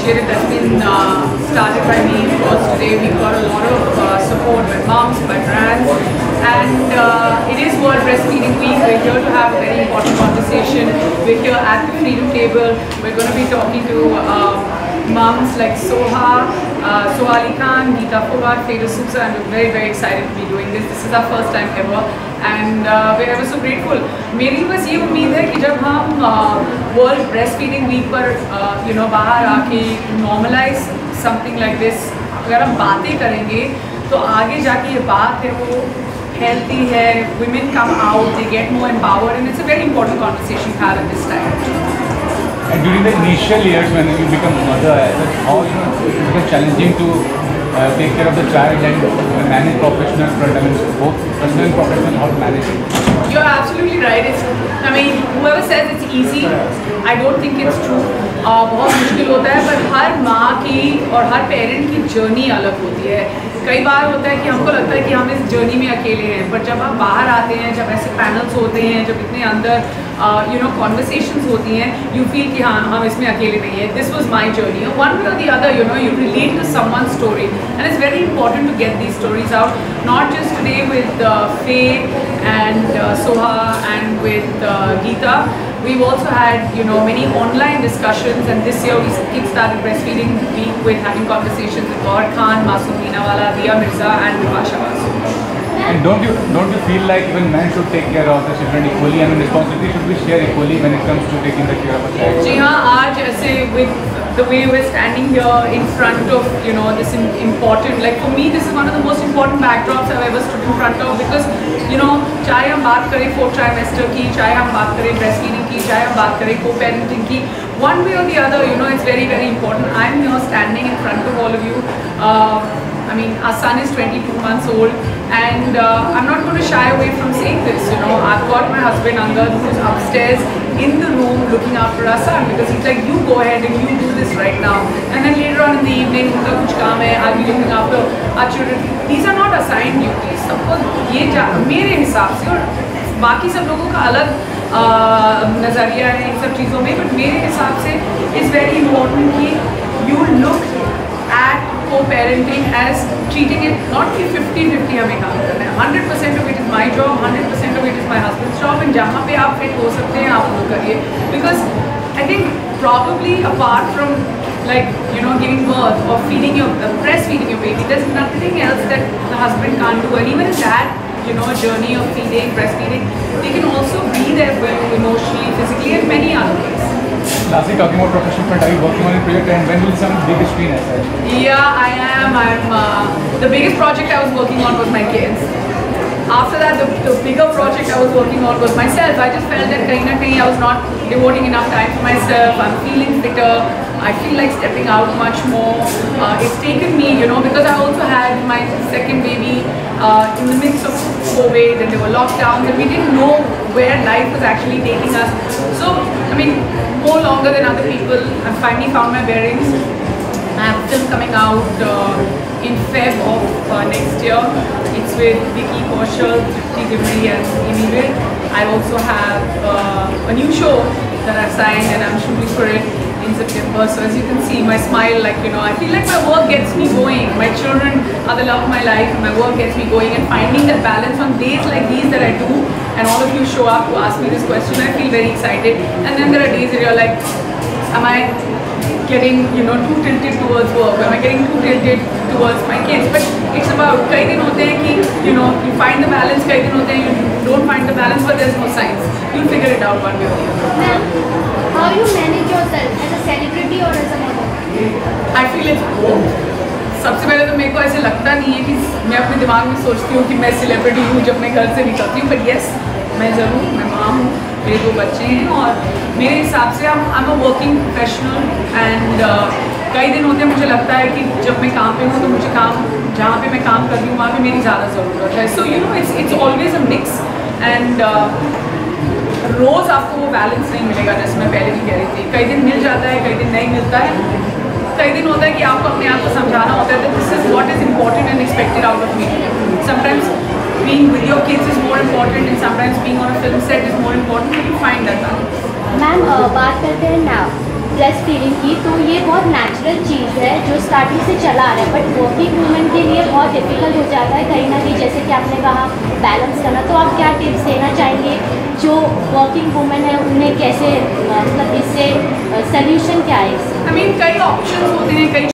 initiative that's been started by me. Because today we've got a lot of support by moms, by brands, and it is World Breastfeeding Week. We're here to have a very important conversation. We're here at the Freedom Table. We're going to be talking to moms like Soha Ali Khan, Geeta Fogart, Feda Sousa, and we're very, very excited to be doing this. This is our first time ever, and we're ever so grateful. मेरी बस ये उम्मीद है कि जब हम World Breastfeeding Week पर बाहर आके normalize something like this, अगर हम बातें करेंगे तो आगे जाके ये बात है वो healthy है, women come out, they get more empowered, and it's a very important conversation to have at this time. And during the initial years when you become a mother, how it becomes challenging to take care of the child and manage professional front, I mean both personal and professional, how to manage it? You're absolutely right. Whoever says it's easy, I don't think it's true. बहुत मुश्किल होता है, पर हर माँ की और हर parent की journey अलग होती है. कई बार होता है कि हमको लगता है कि हम इस जर्नी में अकेले हैं, पर जब हम बाहर आते हैं, जब ऐसे पैनल्स होते हैं, जब इतने अंदर कॉन्वर्सेशंस होती हैं, यू फील कि हाँ हम इसमें अकेले नहीं हैं. This was my journey. One way और the other you relate to someone's story, and it's very important to get these stories out, not just today with Faye and Soha and with Geeta. We've also had many online discussions, and this year we kick-started Breastfeeding Week with having conversations with Gaur Khan, Masoom Meenawala, Dia Mirza, and Vipasha Basu. And don't you feel like even men should take care of the children equally? I mean, responsibility should be shared equally when it comes to taking the care of a child. जी हाँ, आज ऐसे with the way we're standing here in front of this important, like for me this is one of the most important backdrops I've ever stood in front of, because चाहे हम बात करें 4th trimester की, चाहे हम बात करें breastfeeding की, चाहे हम बात करें co-parenting की, one way or the other it's very, very important. I'm here standing in front of all of you. I mean, our son is 22 months old, and I'm not going to shy away from saying this. I've got my husband Angad, who's upstairs in the room looking after our son, because he's like, you go ahead and you do this right now. And then later on in the evening, unka kuch kaam hai, I'll be looking after our children. These are not assigned duties. सबको ये मेरे हिसाब से, और बाकी सब लोगों का अलग नज़रिया है इन सब चीज़ों में, बट मेरे हिसाब से इट्स वेरी इम्पोर्टेंट कि you look at co-parenting as treating it not कि 50-50 हमें काम करना है. 100% of it is my job, 100% of it is my husband's job, and जहाँ पे आप fit हो सकते हैं आप वो करिए. Because I think probably apart from giving birth or feeding breastfeeding your baby, there's nothing else that the husband can't do. And even in that journey of feeding, breastfeeding, they can also be there for you emotionally, physically, and many other ways. Lastly, talking about professional front, are you working on a project, and when will some big screen as such? Yeah, I am. The biggest project I was working on was my kids. After that, the bigger project I was working on was myself. I just felt that kahin na kahin I was not devoting enough time for myself. I'm feeling fitter. I feel like stepping out much more. It's taken me, because I also had my second baby in the midst of COVID, and there were lockdowns, and we didn't know where life was actually taking us. So, I mean, more longer than other people, I finally found my bearings. I have a film coming out in Feb of next year. It's with Vicky Kaushal, Tripti Dimri, and Amy Vitt. I also have a new show that I've signed, and I'm shooting for it in September. So as you can see, my smile, I feel like my work gets me going. My children are the love of my life, and my work gets me going, and finding that balance on days like these that I do, and all of you show up to ask me this question, I feel very excited. And then there are days that you're like, am I getting too tilted towards work? Am I getting too tilted towards my kids? But it's about कई दिन होते हैं कि you find the balance, कई दिन होते हैं you don't find the balance, but there's no science. You'll figure it out one way or the other. Ma'am, how you manage yourself as a celebrity or as a mother? I feel it's both. सबसे पहले तो मेरे को ऐसे लगता नहीं है कि मैं अपने दिमाग में सोचती हूँ कि मैं सेलिब्रिटी हूँ जब मैं घर से निकलती हूँ, बट यस मैं ज़रूर, मैं माँ हूँ, मेरे 2 बच्चे हैं, और मेरे हिसाब से I am a working professional. And कई दिन होते हैं मुझे लगता है कि जब मैं काम पे हूँ तो मुझे काम, जहाँ पे मैं काम कर रही हूँ वहाँ पे मेरी ज़्यादा ज़रूरत है. So it's always a mix, and रोज़ आपको वो बैलेंस नहीं मिलेगा जैसे मैं पहले भी कह रही थी. कई दिन मिल जाता है, कई दिन नहीं मिलता है. कई दिन होता है कि आपको अपने आप को समझाना होता है that this is what is important and expected out of me. Sometimes being with your kids is more important, and sometimes being on a film set is more important, and you find that balance. Ma'am बात करते हैं now. Breast feeding की, तो ये बहुत natural चीज़ है जो starting से चला आ रहा है, बट वर्किंग वूमेन के लिए बहुत डिफिकल्ट हो जाता है कहीं ना कहीं, जैसे कि आपने कहा बैलेंस करना। तो आप क्या टिप्स देना चाहेंगे जो वर्किंग वूमेन है उन्हें कैसे मतलब इससे सल्यूशन क्या है इससे? I mean, कई ऑप्शंस होते हैं, कई